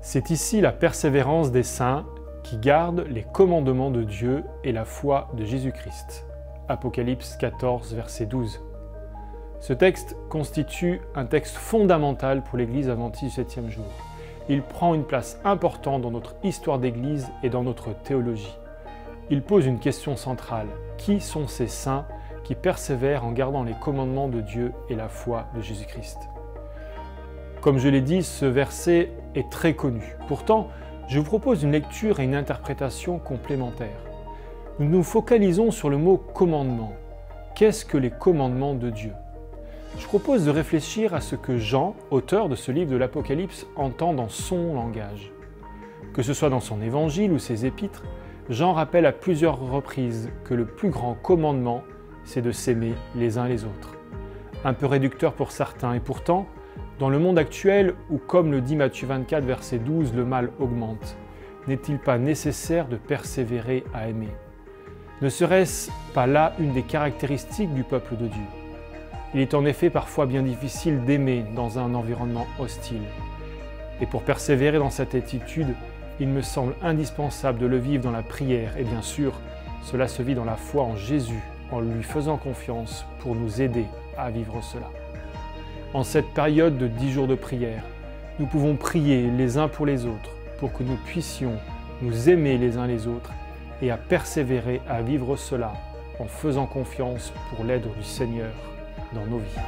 C'est ici la persévérance des saints qui gardent les commandements de Dieu et la foi de Jésus-Christ. Apocalypse 14, verset 12. Ce texte constitue un texte fondamental pour l'Église adventiste du 7e jour. Il prend une place importante dans notre histoire d'Église et dans notre théologie. Il pose une question centrale. Qui sont ces saints qui persévèrent en gardant les commandements de Dieu et la foi de Jésus-Christ? Comme je l'ai dit, ce verset est très connu. Pourtant, je vous propose une lecture et une interprétation complémentaires. Nous nous focalisons sur le mot « commandement ». Qu'est-ce que les commandements de Dieu? Je propose de réfléchir à ce que Jean, auteur de ce livre de l'Apocalypse, entend dans son langage. Que ce soit dans son évangile ou ses épîtres, Jean rappelle à plusieurs reprises que le plus grand commandement, c'est de s'aimer les uns les autres. Un peu réducteur pour certains, et pourtant, dans le monde actuel où, comme le dit Matthieu 24, verset 12, le mal augmente, n'est-il pas nécessaire de persévérer à aimer? Ne serait-ce pas là une des caractéristiques du peuple de Dieu? Il est en effet parfois bien difficile d'aimer dans un environnement hostile. Et pour persévérer dans cette attitude, il me semble indispensable de le vivre dans la prière et bien sûr, cela se vit dans la foi en Jésus, en lui faisant confiance pour nous aider à vivre cela. En cette période de 10 jours de prière, nous pouvons prier les uns pour les autres pour que nous puissions nous aimer les uns les autres et à persévérer à vivre cela en faisant confiance pour l'aide du Seigneur dans nos vies.